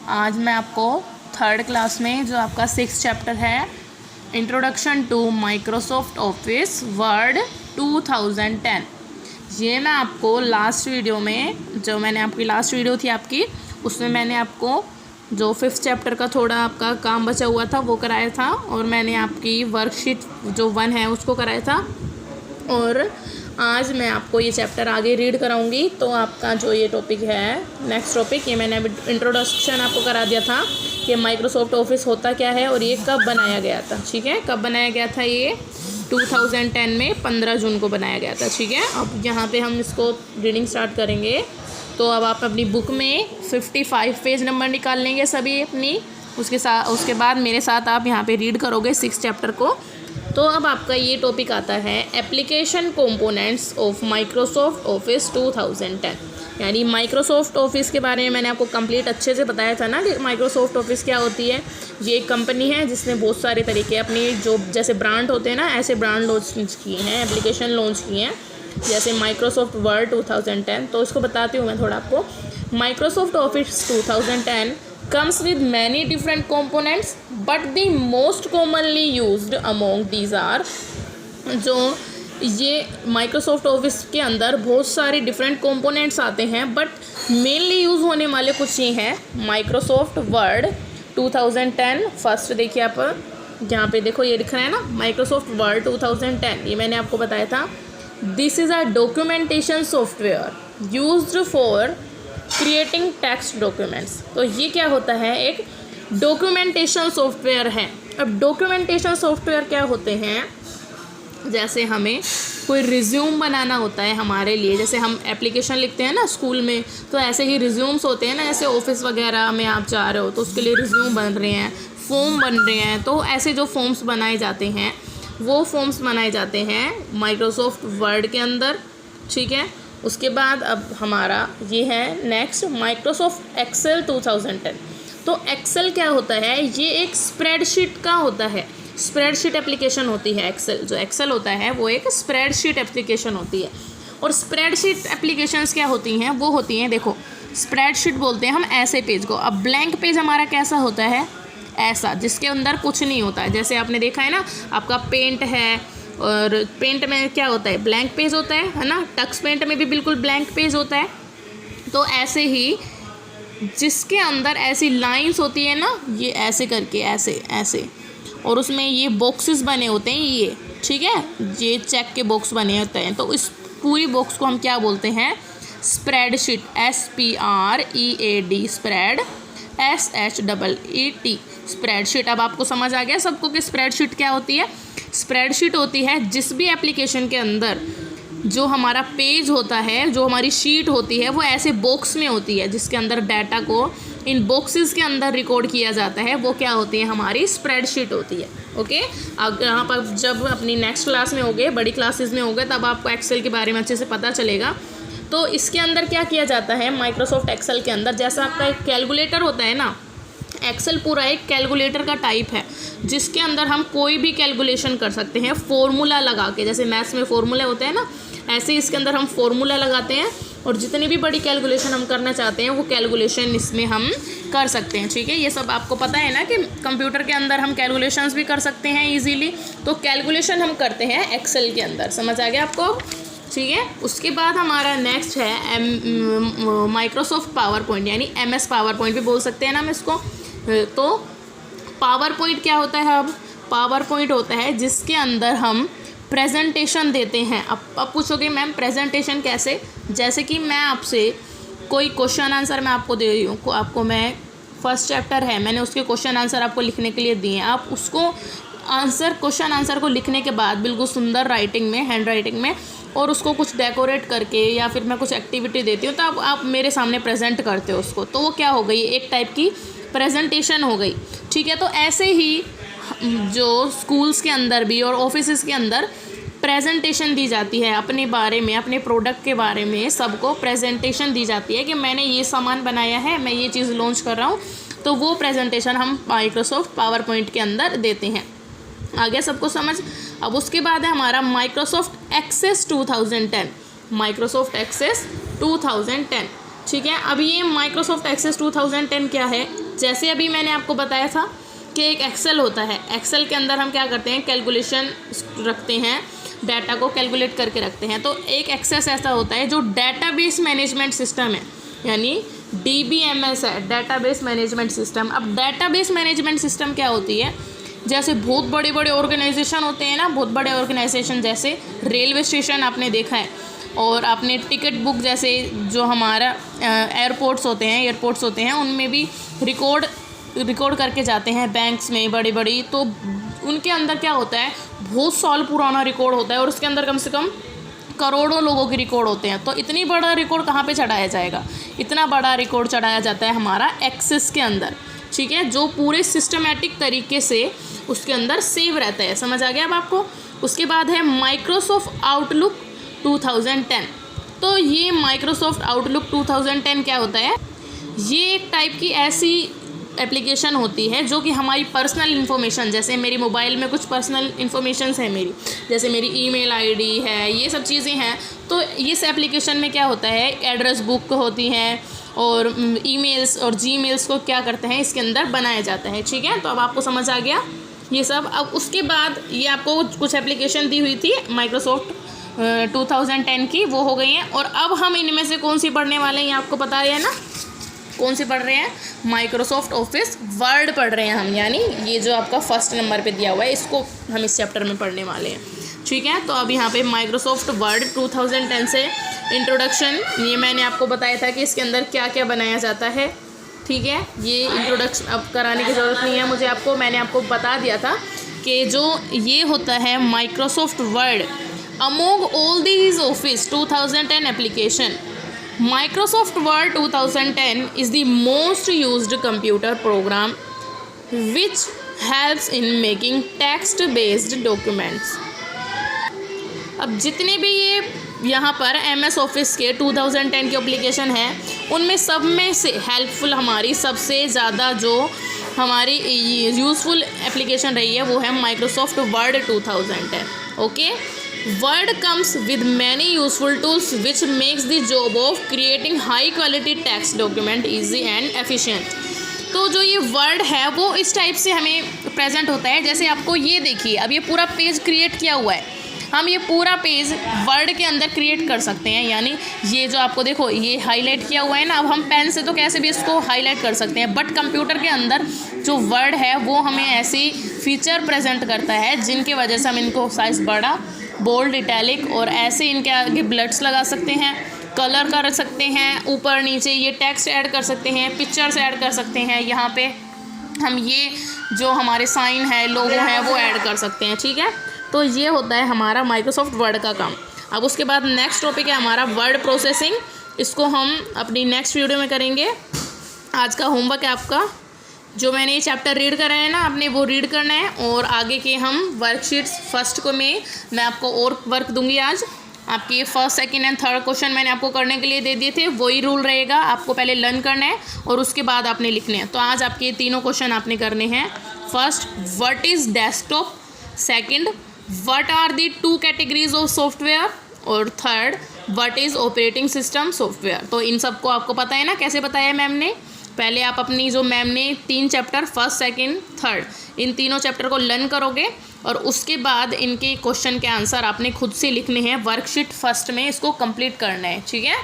आज मैं आपको थर्ड क्लास में जो आपका 6th चैप्टर है introduction to Microsoft office word 2010, ये मैं आपको लास्ट वीडियो में जो मैंने आपकी लास्ट वीडियो थी आपकी उसमें मैंने आपको जो 5th चैप्टर का थोड़ा आपका काम बचा हुआ था वो कराया था और मैंने आपकी वर्कशीट जो 1 है उसको कराया था। और आज मैं आपको ये चैप्टर आगे रीड कराऊंगी। तो आपका जो ये टॉपिक है नेक्स्ट टॉपिक, ये मैंने अभी इंट्रोडक्शन आपको करा दिया था कि माइक्रोसॉफ्ट ऑफिस होता क्या है और ये कब बनाया गया था। ठीक है, कब बनाया गया था? ये 2010 में 15 जून को बनाया गया था। ठीक है, अब यहाँ पे हम इसको रीडिंग स्टार्ट करेंगे। तो अब आप अपनी बुक में 55 पेज नंबर निकाल लेंगे सभी अपनी, उसके बाद मेरे साथ आप यहाँ पे रीड करोगे 6 चैप्टर को। तो अब आपका ये टॉपिक आता है application components of Microsoft office 2010, यानी माइक्रोसॉफ्ट ऑफिस के बारे में मैंने आपको कंप्लीट अच्छे से बताया था ना कि माइक्रोसॉफ्ट ऑफिस क्या होती है। ये एक कंपनी है जिसने बहुत सारे तरीके अपनी जो जैसे ब्रांड होते हैं ना, ऐसे ब्रांड लॉन्च किए हैं, एप्लीकेशन लॉन्च किए हैं, जैसे माइक्रोसॉफ्ट वर्ड 2010। तो इसको बताती हूँ मैं थोड़ा आपको। Microsoft office 2010 comes with many different components but the most commonly used among these are, जो ये माइक्रोसॉफ्ट ऑफिस के अंदर बहुत सारे डिफरेंट कंपोनेंट्स आते हैं बट मेनली यूज़ होने वाले कुछ ये हैं। माइक्रोसॉफ्ट वर्ड 2010 फर्स्ट देखिए आप यहाँ पे देखो, ये लिख रहा है ना माइक्रोसॉफ्ट वर्ड 2010, ये मैंने आपको बताया था। This is a documentation software used for creating text documents. तो ये क्या होता है? एक डॉक्यूमेंटेशन सॉफ्टवेयर है। अब डॉक्यूमेंटेशन सॉफ्टवेयर क्या होते हैं? जैसे हमें कोई रिज्यूम बनाना होता है हमारे लिए, जैसे हम एप्लीकेशन लिखते हैं ना स्कूल में, तो ऐसे ही रिज्यूम्स होते हैं ना, ऐसे ऑफिस वगैरह में आप जा रहे हो तो उसके लिए रिज्यूम बन रहे हैं, फॉर्म बन रहे हैं। तो ऐसे जो फॉर्म्स बनाए जाते हैं वो फॉर्म्स बनाए जाते हैं माइक्रोसॉफ्ट वर्ड के अंदर। ठीक है, उसके बाद अब हमारा ये है नेक्स्ट माइक्रोसॉफ्ट एक्सेल 2010। तो एक्सेल क्या होता है? ये एक स्प्रेडशीट का होता है, स्प्रेडशीट एप्लीकेशन होती है एक्सेल। जो एक्सेल होता है वो एक स्प्रेडशीट एप्लीकेशन होती है। और स्प्रेडशीट एप्लीकेशंस क्या होती हैं? वो होती हैं, देखो स्प्रेडशीट बोलते हैं हम ऐसे पेज को। अब ब्लैंक पेज हमारा कैसा होता है? ऐसा, जिसके अंदर कुछ नहीं होता है। जैसे आपने देखा है ना, आपका पेंट है और पेंट में क्या होता है? ब्लैंक पेज होता है ना। टक्स पेंट में भी बिल्कुल ब्लैंक पेज होता है। तो ऐसे ही जिसके अंदर ऐसी लाइंस होती है ना, ये ऐसे करके ऐसे ऐसे, और उसमें ये बॉक्सेस बने होते हैं ये, ठीक है, ये चेक के बॉक्स बने होते हैं। तो इस पूरी बॉक्स को हम क्या बोलते हैं? Spreadsheet, SPREAD, spread, SHEET, spreadsheet. अब आपको समझ आ गया सबको कि स्प्रेडशीट क्या होती है? स्प्रेडशीट होती है जिस भी एप्लीकेशन के अंदर जो हमारा पेज होता है, जो हमारी शीट होती है, वो ऐसे बॉक्स में होती है जिसके अंदर डाटा को इन बॉक्सेस के अंदर रिकॉर्ड किया जाता है, वो क्या होती है? हमारी स्प्रेडशीट होती है। ओके, अब यहाँ पर जब अपनी नेक्स्ट क्लास में होगे, बड़ी क्लासेस में होगे, तब आपको एक्सेल के बारे में अच्छे से पता चलेगा। तो इसके अंदर क्या किया जाता है माइक्रोसॉफ्ट एक्सेल के अंदर? जैसा आपका एक कैलकुलेटर होता है ना, एक्सेल पूरा एक कैलकुलेटर का टाइप है जिसके अंदर हम कोई भी कैलकुलेशन कर सकते हैं फॉर्मूला लगा के। जैसे मैथ्स में फॉर्मूले होते हैं ना, ऐसे इसके अंदर हम फॉर्मूला लगाते हैं और जितनी भी बड़ी कैलकुलेशन हम करना चाहते हैं वो कैलकुलेशन इसमें हम कर सकते हैं। ठीक है, ये सब आपको पता है ना कि कंप्यूटर के अंदर हम कैलकुलेशंस भी कर सकते हैं ईजीली। तो कैलकुलेशन हम करते हैं एक्सेल के अंदर। समझ आ गया आपको? ठीक है, उसके बाद हमारा नेक्स्ट है माइक्रोसॉफ्ट पावर पॉइंट, यानी MS पावर पॉइंट भी बोल सकते हैं ना हम इसको। तो पावर पॉइंट क्या होता है? अब पावर पॉइंट होता है जिसके अंदर हम प्रेजेंटेशन देते हैं। अब पूछोगे मैम प्रेजेंटेशन कैसे? जैसे कि मैं आपसे कोई क्वेश्चन आंसर मैं आपको दे रही हूँ, आपको मैं फर्स्ट चैप्टर है, मैंने उसके क्वेश्चन आंसर आपको लिखने के लिए दिए हैं। आप उसको क्वेश्चन आंसर को लिखने के बाद बिल्कुल सुंदर राइटिंग में, हैंड राइटिंग में, और उसको कुछ डेकोरेट करके या फिर मैं कुछ एक्टिविटी देती हूँ, तो आप मेरे सामने प्रेजेंट करते हो उसको, तो वो क्या हो गई? एक टाइप की प्रेजेंटेशन हो गई। ठीक है, तो ऐसे ही जो स्कूल्स के अंदर भी और ऑफिसेस के अंदर प्रेजेंटेशन दी जाती है अपने बारे में, अपने प्रोडक्ट के बारे में, सबको प्रेजेंटेशन दी जाती है कि मैंने ये सामान बनाया है, मैं ये चीज़ लॉन्च कर रहा हूँ। तो वो प्रेजेंटेशन हम माइक्रोसॉफ्ट पावर पॉइंट के अंदर देते हैं। आ गया सबको समझ? अब उसके बाद है हमारा माइक्रोसॉफ्ट एक्सेस 2010, माइक्रोसॉफ्ट एक्सेस 2010। ठीक है, अब ये माइक्रोसॉफ्ट एक्सेस 2010 क्या है? जैसे अभी मैंने आपको बताया था कि एक एक्सेल होता है, एक्सेल के अंदर हम क्या करते हैं, कैलकुलेशन रखते हैं, डाटा को कैलकुलेट करके रखते हैं। तो एक एक्सेस ऐसा होता है जो डेटाबेस मैनेजमेंट सिस्टम है, यानी DBMS है, डेटाबेस मैनेजमेंट सिस्टम। अब डेटाबेस मैनेजमेंट सिस्टम क्या होती है, जैसे बहुत बड़े बड़े ऑर्गेनाइजेशन होते हैं ना, बहुत बड़े ऑर्गेनाइजेशन जैसे रेलवे स्टेशन आपने देखा है, और आपने टिकट बुक जैसे जो हमारा एयरपोर्ट्स होते हैं उनमें भी रिकॉर्ड करके जाते हैं बैंक्स में बड़ी बड़ी, तो उनके अंदर क्या होता है, बहुत साल पुराना रिकॉर्ड होता है और उसके अंदर कम से कम करोड़ों लोगों के रिकॉर्ड होते हैं। तो इतनी बड़ा रिकॉर्ड कहाँ पे चढ़ाया जाएगा, इतना बड़ा रिकॉर्ड चढ़ाया जाता है हमारा एक्सेस के अंदर, ठीक है, जो पूरे सिस्टमेटिक तरीके से उसके अंदर सेव रहता है। समझ आ गया अब आपको। उसके बाद है माइक्रोसॉफ्ट आउटलुक 2010। तो ये माइक्रोसॉफ्ट आउटलुक 2010 क्या होता है, ये एक टाइप की ऐसी एप्लीकेशन होती है जो कि हमारी पर्सनल इन्फॉर्मेशन, जैसे मेरी मोबाइल में कुछ पर्सनल इन्फॉर्मेशंस है मेरी, जैसे मेरी ईमेल आईडी है, ये सब चीज़ें हैं। तो इस एप्लीकेशन में क्या होता है, एड्रेस बुक होती हैं और ईमेल्स और जीमेल्स को क्या करते हैं इसके अंदर बनाया जाता है, ठीक है। तो अब आपको समझ आ गया ये सब। अब उसके बाद ये आपको कुछ एप्लीकेशन दी हुई थी माइक्रोसॉफ्ट 2010 की, वो हो गई हैं। और अब हम इनमें से कौन सी पढ़ने वाले हैं, ये आपको पता है ना, कौन सी पढ़ रहे हैं, माइक्रोसॉफ्ट ऑफिस वर्ड पढ़ रहे हैं हम, यानी ये जो आपका फर्स्ट नंबर पे दिया हुआ है इसको हम इस चैप्टर में पढ़ने वाले हैं, ठीक है। तो अब यहाँ पे माइक्रोसॉफ्ट वर्ड 2010 से इंट्रोडक्शन, ये मैंने आपको बताया था कि इसके अंदर क्या क्या बनाया जाता है, ठीक है। ये इंट्रोडक्शन अब कराने की ज़रूरत नहीं है मुझे आपको, मैंने आपको बता दिया था कि जो ये होता है Microsoft word, among all these office 2010 application, Microsoft Word 2010 is the most used computer program which helps in making text-based documents। अब जितने भी ये यहाँ पर MS Office के 2010 के एप्लीकेशन हैं उनमें सब में से हेल्पफुल हमारी सबसे ज़्यादा जो हमारी यूज़फुल एप्लीकेशन रही है वो है Microsoft Word 2010। Okay, Word comes with many useful tools which makes the job of creating high quality text document easy and efficient। तो जो ये वर्ड है वो इस टाइप से हमें प्रेजेंट होता है, जैसे आपको ये देखिए, अब ये पूरा पेज क्रिएट किया हुआ है, हम ये पूरा पेज वर्ड के अंदर क्रिएट कर सकते हैं। यानी ये जो आपको देखो ये हाईलाइट किया हुआ है ना, अब हम पेन से तो कैसे भी इसको हाईलाइट कर सकते हैं, बट कंप्यूटर के अंदर जो वर्ड है वो हमें ऐसी फीचर प्रेजेंट करता है जिनकी वजह से हम इनको साइज़ बड़ा, बोल्ड, इटैलिक और ऐसे इनके आगे ब्लड्स लगा सकते हैं, कलर कर सकते हैं, ऊपर नीचे ये टेक्स्ट ऐड कर सकते हैं, पिक्चर्स ऐड कर सकते हैं, यहाँ पे हम ये जो हमारे साइन है, लोगो है वो ऐड कर सकते हैं, ठीक है। तो ये होता है हमारा माइक्रोसॉफ्ट वर्ड का काम। अब उसके बाद नेक्स्ट टॉपिक है हमारा वर्ड प्रोसेसिंग, इसको हम अपनी नेक्स्ट वीडियो में करेंगे। आज का होमवर्क है आपका, जो मैंने ये चैप्टर रीड करा है ना आपने वो रीड करना है, और आगे के हम वर्कशीट्स फर्स्ट को मैं आपको और वर्क दूंगी आज। आपके ये first, second and third question मैंने आपको करने के लिए दे दिए थे, वही रूल रहेगा, आपको पहले लर्न करना है और उसके बाद आपने लिखने हैं। तो आज आपके ये तीनों क्वेश्चन आपने करने हैं। First, what is desktop, second, what are the two categories of software, और third, what is operating system software. तो इन सबको आपको पता है ना, कैसे बताया मैम ने, पहले आप अपनी जो मैम ने 3 चैप्टर फर्स्ट, सेकंड, थर्ड, इन तीनों चैप्टर को लर्न करोगे और उसके बाद इनके क्वेश्चन के आंसर आपने खुद से लिखने हैं। वर्कशीट फर्स्ट में इसको कंप्लीट करना है, ठीक है।